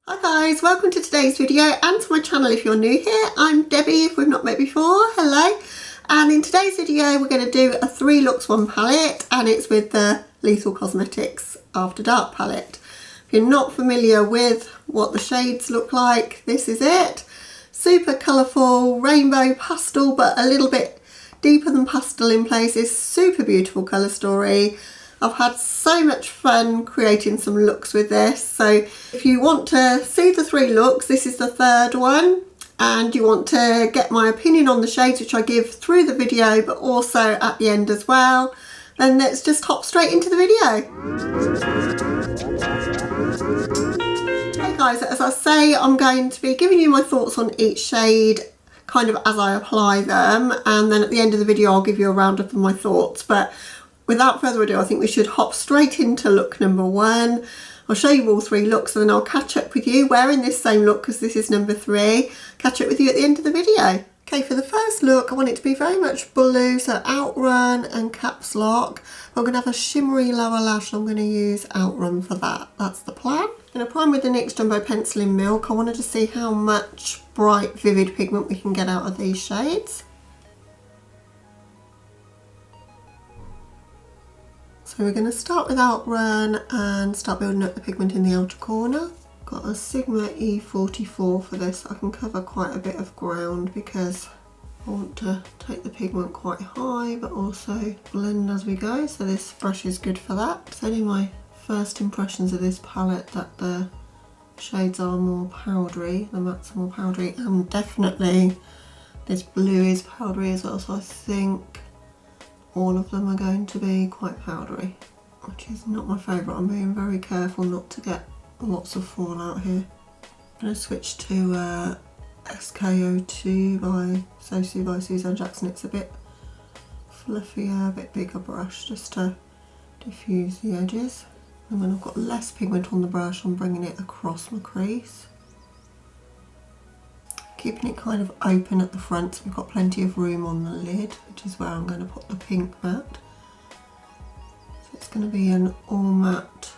Hi guys, welcome to today's video and to my channel if you're new here. I'm Debbie if we've not met before, hello. And in today's video we're going to do a 3 looks 1 palette and it's with the Lethal Cosmetics After Dark palette. If you're not familiar with what the shades look like, this is it. Super colourful, rainbow pastel but a little bit deeper than pastel in places, super beautiful colour story. I've had so much fun creating some looks with this, so if you want to see the 3 looks, this is the 3rd one, and you want to get my opinion on the shades which I give through the video but also at the end as well, then let's just hop straight into the video. Hey guys, as I say, I'm going to be giving you my thoughts on each shade kind of as I apply them, and then at the end of the video I'll give you a roundup of my thoughts. But without further ado, I think we should hop straight into look number 1. I'll show you all 3 looks and then I'll catch up with you wearing this same look because this is number 3. Catch up with you at the end of the video. Okay, for the first look, I want it to be very much blue, so Outrun and Caps Lock. I'm going to have a shimmery lower lash. I'm going to use Outrun for that. That's the plan. I'm going to prime with the NYX Jumbo Pencil in Milk. I wanted to see how much bright, vivid pigment we can get out of these shades. So we're going to start with Outrun and start building up the pigment in the outer corner. Got a Sigma E44 for this. I can cover quite a bit of ground because I want to take the pigment quite high but also blend as we go. So this brush is good for that. It's only my first impressions of this palette that the shades are more powdery, the mattes are more powdery, and definitely this blue is powdery as well, so I think all of them are going to be quite powdery, which is not my favourite. I'm being very careful not to get lots of fallout here. I'm going to switch to SK02 by Sosu by Suzanne Jackson. It's a bit fluffier, a bit bigger brush just to diffuse the edges. And when I've got less pigment on the brush, I'm bringing it across my crease. Keeping it kind of open at the front so we've got plenty of room on the lid, which is where I'm going to put the pink matte. So it's going to be an all matte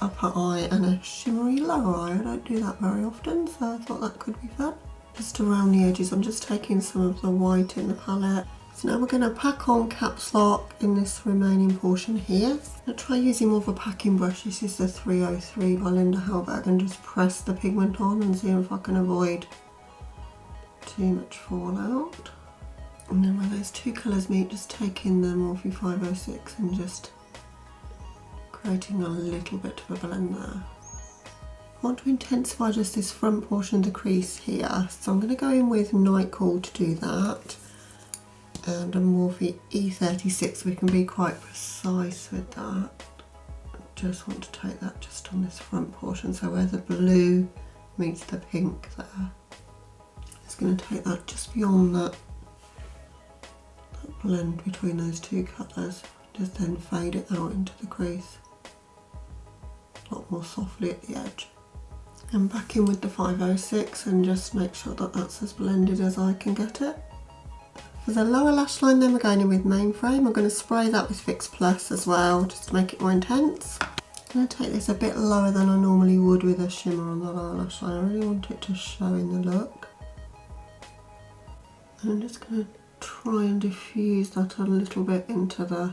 upper eye and a shimmery lower eye. I don't do that very often, so I thought that could be fun. Just around the edges, I'm just taking some of the white in the palette. So now we're going to pack on Caps Lock in this remaining portion here. I'm going to try using more of a packing brush. This is the 303 by Linda Hallberg, and just press the pigment on and see if I can avoid too much fallout. And then where those 2 colours meet, just taking the Morphe 506 and just creating a little bit of a blend there. I want to intensify just this front portion of the crease here, so I'm going to go in with Night Call to do that, and a Morphe E36. We can be quite precise with that. I just want to take that just on this front portion, so where the blue meets the pink there. Going to take that just beyond that blend between those 2 colours, just then fade it out into the crease a lot more softly at the edge, and back in with the 506 and just make sure that that's as blended as I can get it. For the lower lash line then we're going in with Mainframe. I'm going to spray that with Fix Plus as well just to make it more intense. I'm going to take this a bit lower than I normally would with a shimmer on the lower lash line. I really want it to show in the look. And I'm just going to try and diffuse that a little bit into the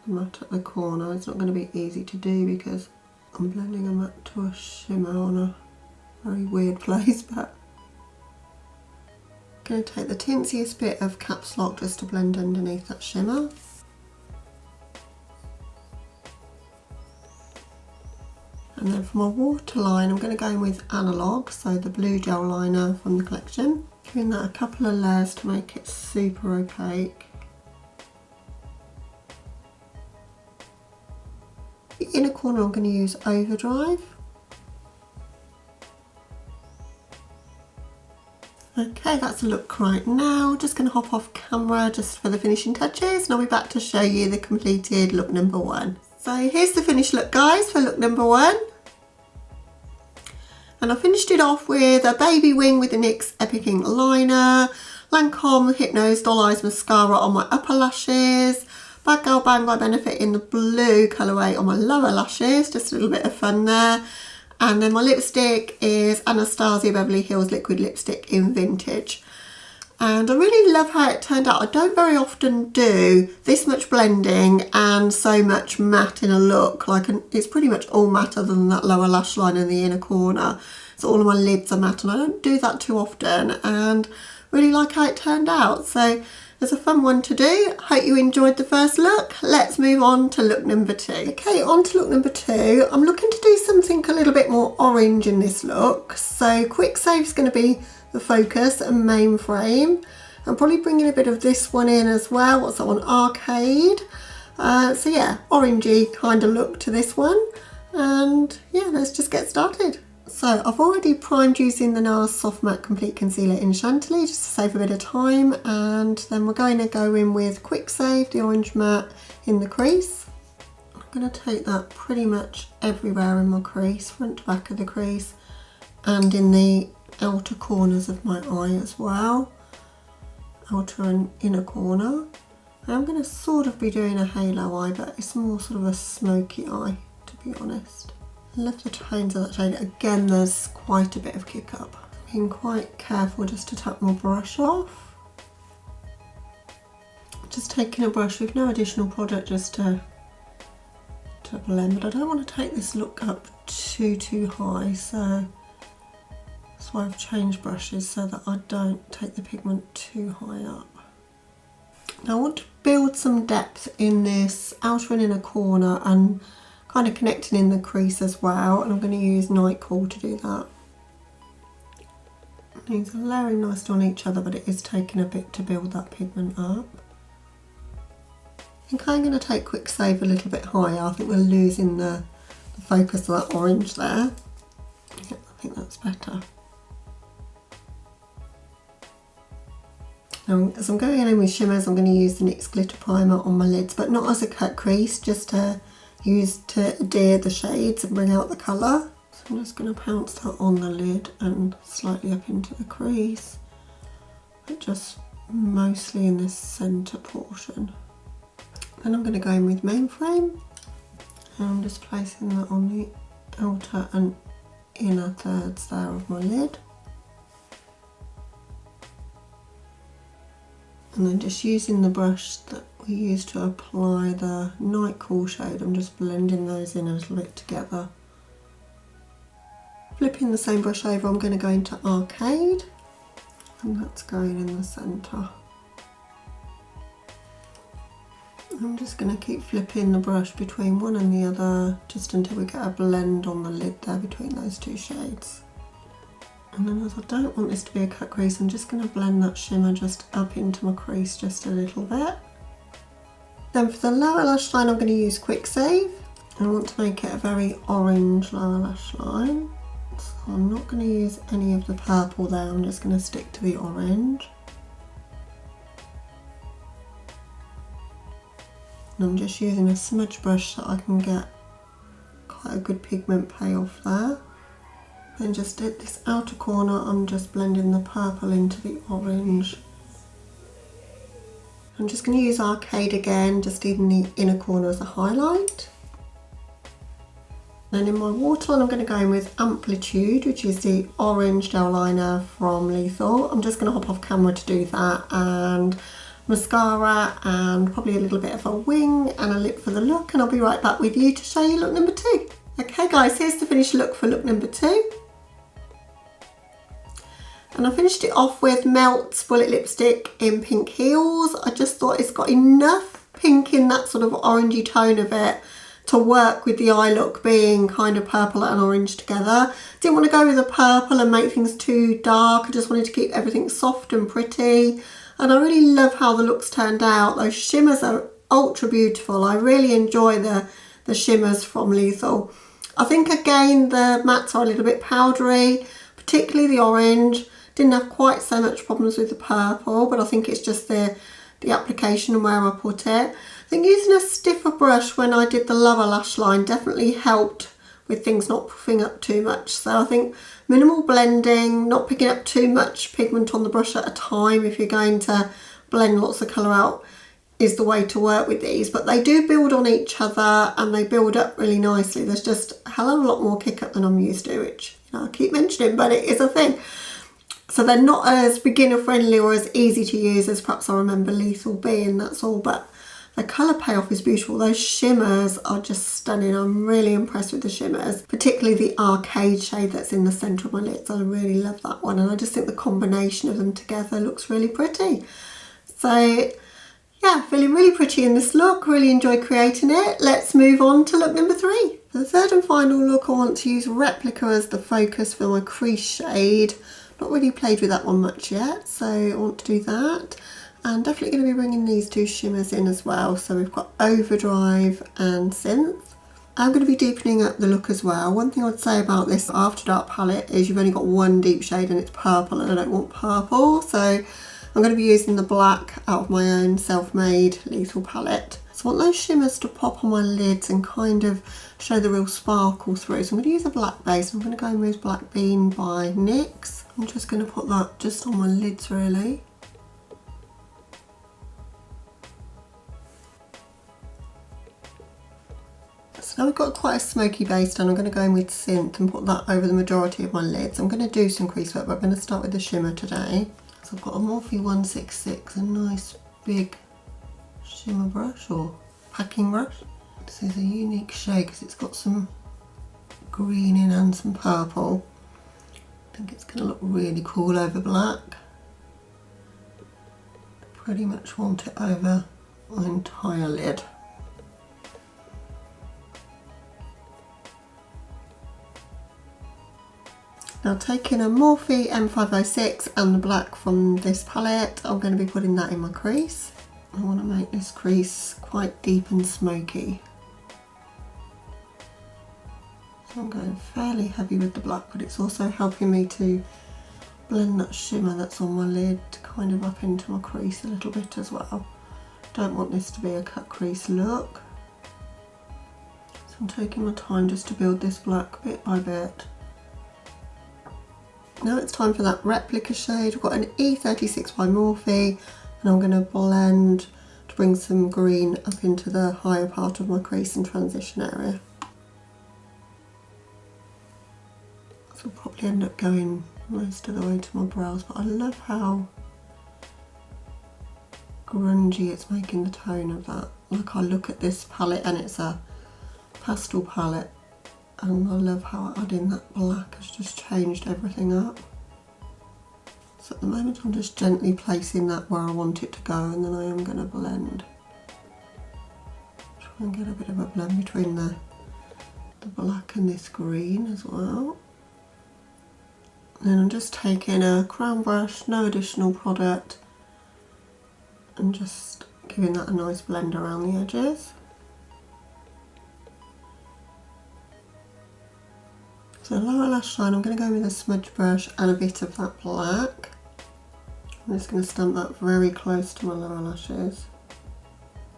matte at the corner. It's not going to be easy to do because I'm blending a matte to a shimmer on a very weird place, but I'm going to take the tinsiest bit of Caps Lock just to blend underneath that shimmer. And then for my waterline, I'm going to go in with Analog, so the blue gel liner from the collection. Giving that a couple of layers to make it super opaque. The inner corner I'm going to use Overdrive. Okay, that's a look right now. Just going to hop off camera just for the finishing touches, and I'll be back to show you the completed look number 1. So here's the finished look guys for look number 1. And I finished it off with a baby wing with the NYX Epic Ink liner, Lancome Hypnose Doll Eyes mascara on my upper lashes, Bad Girl Bang by Benefit in the blue colourway on my lower lashes, just a little bit of fun there, And then my lipstick is Anastasia Beverly Hills Liquid Lipstick in Vintage. And I really love how it turned out. I don't very often do this much blending and so much matte in a look. Like, it's pretty much all matte other than that lower lash line in the inner corner. So all of my lids are matte, and I don't do that too often, and really like how it turned out. So it's a fun one to do. Hope you enjoyed the first look. Let's move on to look number 2. Okay, on to look number 2. I'm looking to do something a little bit more orange in this look. So Quick Save's going to be the focus and mainframe. I'm probably bringing a bit of this one in as well. What's that one? Arcade. So yeah, orangey kind of look to this one. And yeah, let's just get started. So I've already primed using the NARS Soft Matte Complete Concealer in Chantilly just to save a bit of time, and then we're going to go in with Quick Save, the orange matte in the crease. I'm going to take that pretty much everywhere in my crease, front to back of the crease, and in the outer corners of my eye as well, outer and inner corner. I'm going to sort of be doing a halo eye, but it's more sort of a smoky eye, to be honest. I love the tones of that shade. Again, there's quite a bit of kick up. Being quite careful just to tap my brush off. Just taking a brush with no additional product just to blend, but I don't want to take this look up too high, so that's why I've changed brushes, so that I don't take the pigment too high up. Now I want to build some depth in this outer and inner corner and kind of connecting in the crease as well, and I'm going to use Night Cool to do that. These are layering nicely on each other, but it is taking a bit to build that pigment up. I think I'm going to take Quick Save a little bit higher. I think we're losing the focus of that orange there. Yeah, I think that's better. Now, as I'm going in with shimmers, I'm going to use the NYX Glitter Primer on my lids, but not as a cut crease, just to use to adhere the shades and bring out the colour. So I'm just going to pounce that on the lid and slightly up into the crease, but just mostly in this centre portion. Then I'm going to go in with Mainframe, and I'm just placing that on the outer and inner thirds there of my lid. And then just using the brush that we used to apply the Night Cool shade, I'm just blending those in a little bit together. Flipping the same brush over, I'm going to go into Arcade, and that's going in the centre. I'm just going to keep flipping the brush between one and the other just until we get a blend on the lid there between those two shades. And then, as I don't want this to be a cut crease, I'm just going to blend that shimmer just up into my crease just a little bit. Then for the lower lash line, I'm going to use Quick Save. I want to make it a very orange lower lash line. So I'm not going to use any of the purple there, I'm just going to stick to the orange. And I'm just using a smudge brush so I can get quite a good pigment payoff there. Then just at this outer corner, I'm just blending the purple into the orange. I'm just going to use Arcade again, just in the inner corner as a highlight. Then in my waterline, I'm going to go in with Amplitude, which is the orange gel liner from Lethal. I'm just going to hop off camera to do that, and mascara and probably a little bit of a wing and a lip for the look, and I'll be right back with you to show you look number 2. Okay guys, here's the finished look for look number 2. And I finished it off with Melt's Bullet Lipstick in Pink Heels. I just thought it's got enough pink in that sort of orangey tone of it to work with the eye look being kind of purple and orange together. Didn't want to go with the purple and make things too dark. I just wanted to keep everything soft and pretty. And I really love how the looks turned out. Those shimmers are ultra beautiful. I really enjoy the shimmers from Lethal. I think again the mattes are a little bit powdery, particularly the orange. Didn't have quite so much problems with the purple, but I think it's just the application and where I put it. I think using a stiffer brush when I did the lower lash line definitely helped with things not puffing up too much. So I think minimal blending, not picking up too much pigment on the brush at a time if you're going to blend lots of colour out. is the way to work with these, but they do build on each other and they build up really nicely. There's just a hell of a lot more kick up than I'm used to, which, you know, I keep mentioning, but it is a thing. So they're not as beginner friendly or as easy to use as perhaps I remember Lethal being, that's all, but the colour payoff is beautiful. Those shimmers are just stunning. I'm really impressed with the shimmers, particularly the arcade shade that's in the centre of my lids. I really love that one, and I just think the combination of them together looks really pretty. So yeah, feeling really pretty in this look, really enjoy creating it. Let's move on to look number 3. For the third and final look, I want to use Replica as the focus for my crease shade. Not really played with that one much yet, so I want to do that. And definitely going to be bringing these 2 shimmers in as well. So we've got Overdrive and Synth. I'm going to be deepening up the look as well. One thing I'd say about this After Dark palette is you've only got one deep shade and it's purple, and I don't want purple. So I'm going to be using the black out of my own self-made Lethal palette. So I want those shimmers to pop on my lids and kind of show the real sparkle through. So I'm going to use a black base. I'm going to go in with Black Bean by NYX. I'm just going to put that just on my lids really. So now we've got quite a smoky base done. I'm going to go in with Synth and put that over the majority of my lids. I'm going to do some crease work, but I'm going to start with the shimmer today. So I've got a Morphe 166, a nice big shimmer brush or packing brush. This is a unique shade because it's got some green in and some purple. I think it's going to look really cool over black. Pretty much want it over my entire lid. Now taking a Morphe M506 and the black from this palette, I'm going to be putting that in my crease. I want to make this crease quite deep and smoky. So I'm going fairly heavy with the black, but it's also helping me to blend that shimmer that's on my lid kind of up into my crease a little bit as well. Don't want this to be a cut crease look. So I'm taking my time just to build this black bit by bit. Now it's time for that Replica shade. I've got an E36 by Morphe, and I'm going to blend to bring some green up into the higher part of my crease and transition area. So I'll probably end up going most of the way to my brows, but I love how grungy it's making the tone of that. Like, I look at this palette and it's a pastel palette, and I love how adding that black has just changed everything up. So at the moment I'm just gently placing that where I want it to go, and then I am going to blend. Try and get a bit of a blend between the black and this green as well. And then I'm just taking a crown brush, no additional product, and just giving that a nice blend around the edges. So lower lash line, I'm going to go with a smudge brush and a bit of that black. I'm just going to stamp that very close to my lower lashes.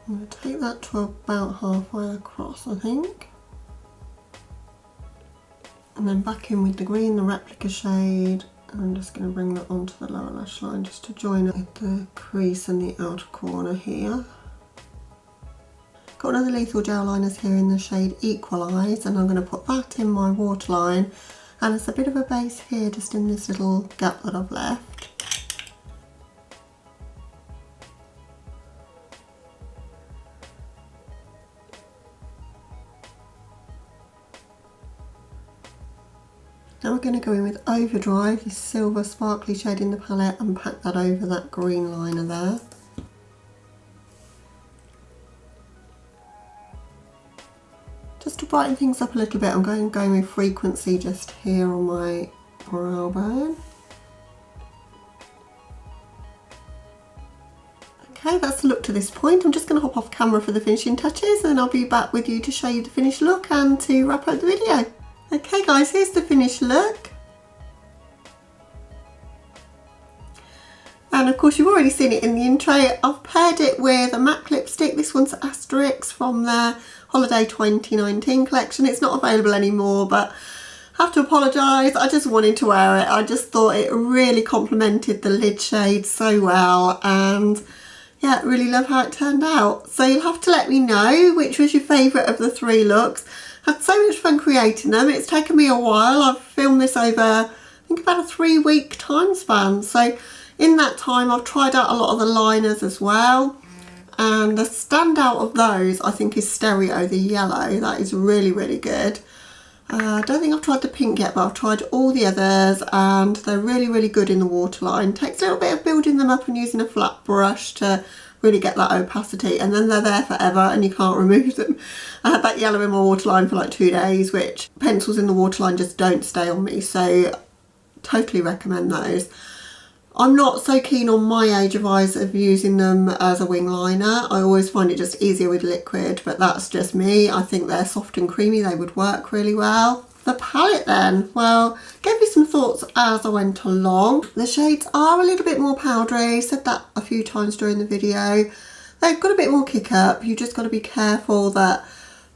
I'm going to take that to about halfway across, I think. And then back in with the green, the Replica shade. And I'm just going to bring that onto the lower lash line just to join it with the crease and the outer corner here. Got another Lethal gel liners here in the shade Equalize, and I'm going to put that in my waterline, and it's a bit of a base here just in this little gap that I've left. Now we're going to go in with Overdrive, this silver sparkly shade in the palette, and pack that over that green liner there. Just to brighten things up a little bit, I'm going with Frequency just here on my brow bone. Okay, that's the look to this point. I'm just going to hop off camera for the finishing touches, and I'll be back with you to show you the finished look and to wrap up the video. Okay guys, here's the finished look. And of course you've already seen it in the intro. I've paired it with a MAC lipstick. This one's Asterix from their Holiday 2019 collection. It's not available anymore, but I have to apologise. I just wanted to wear it. I just thought it really complemented the lid shade so well. And yeah, really love how it turned out. So you'll have to let me know which was your favourite of the 3 looks. Had so much fun creating them. It's taken me a while. I've filmed this over, I think, about a 3-week time span. So in that time I've tried out a lot of the liners as well. And the standout of those, I think, is Stereo, the yellow. That is really, really good. I don't think I've tried the pink yet, but I've tried all the others and they're really, really good in the waterline. Takes a little bit of building them up and using a flat brush to really get that opacity, and then they're there forever and you can't remove them. I had that yellow in my waterline for like 2 days, which pencils in the waterline just don't stay on me, so totally recommend those. I'm not so keen on my age of eyes of using them as a wing liner. I always find it just easier with liquid, but that's just me. I think they're soft and creamy, they would work really well. The palette then, well, gave me some thoughts as I went along. The shades are a little bit more powdery, said that a few times during the video. They've got a bit more kick up. You just got to be careful that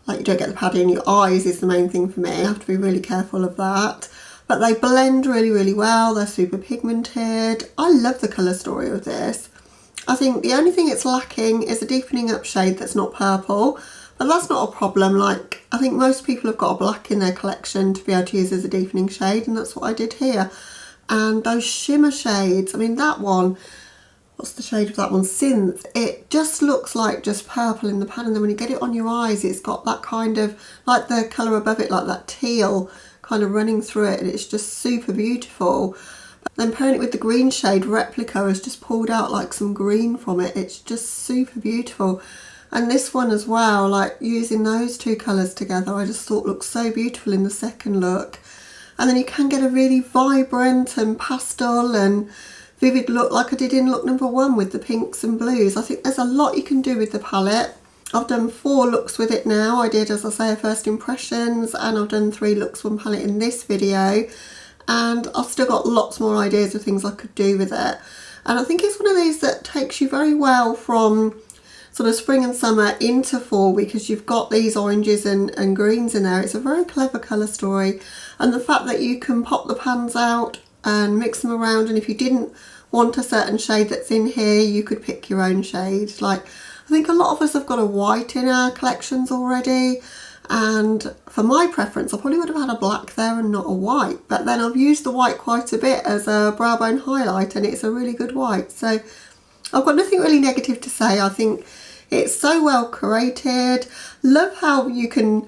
like you don't get the padding in your eyes is the main thing for me. I have to be really careful of that. But they blend really, really well. They're super pigmented. I love the colour story of this. I think the only thing it's lacking is a deepening up shade that's not purple. But that's not a problem. Like, I think most people have got a black in their collection to be able to use as a deepening shade. And that's what I did here. And those shimmer shades, I mean, that one, what's the shade of that one? Synth. It just looks like just purple in the pan. And then when you get it on your eyes, it's got that kind of, like the colour above it, like that teal kind of running through it, and it's just super beautiful. But then pairing it with the green shade, Replica has just pulled out like some green from it. It's just super beautiful. And this one as well, like using those 2 colours together, I just thought looked so beautiful in the second look. And then you can get a really vibrant and pastel and vivid look like I did in look number 1 with the pinks and blues. I think there's a lot you can do with the palette. I've done 4 looks with it now. I did, as I say, a first impressions, and I've done 3 looks, 1 palette in this video, and I've still got lots more ideas of things I could do with it. And I think it's one of these that takes you very well from sort of spring and summer into fall, because you've got these oranges and greens in there. It's a very clever colour story, and the fact that you can pop the pans out and mix them around, and if you didn't want a certain shade that's in here, you could pick your own shade. Like, I think a lot of us have got a white in our collections already, and for my preference I probably would have had a black there and not a white, but then I've used the white quite a bit as a brow bone highlight and it's a really good white, so I've got nothing really negative to say. I think it's so well curated. Love how you can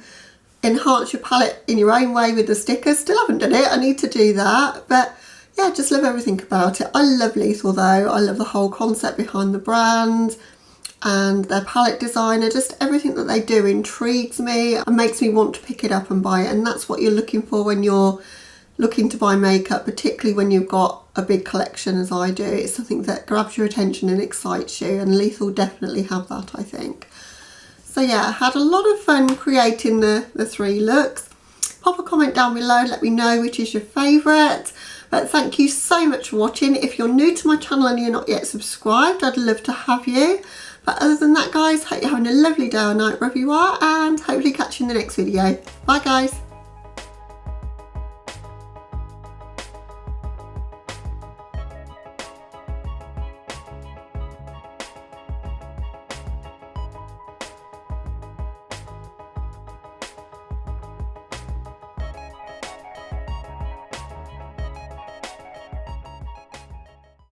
enhance your palette in your own way with the stickers. Still haven't done it, I need to do that, but yeah, just love everything about it. I love Lethal though. I love the whole concept behind the brand and their palette designer. Just everything that they do intrigues me and makes me want to pick it up and buy it, and that's what you're looking for when you're looking to buy makeup, particularly when you've got a big collection as I do. It's something that grabs your attention and excites you, and Lethal definitely have that, I think. So yeah, I had a lot of fun creating the 3 looks. Pop a comment down below, let me know which is your favourite. But thank you so much for watching. If you're new to my channel and you're not yet subscribed, I'd love to have you. But other than that, guys, hope you're having a lovely day or night wherever you are, and hopefully catch you in the next video. Bye guys.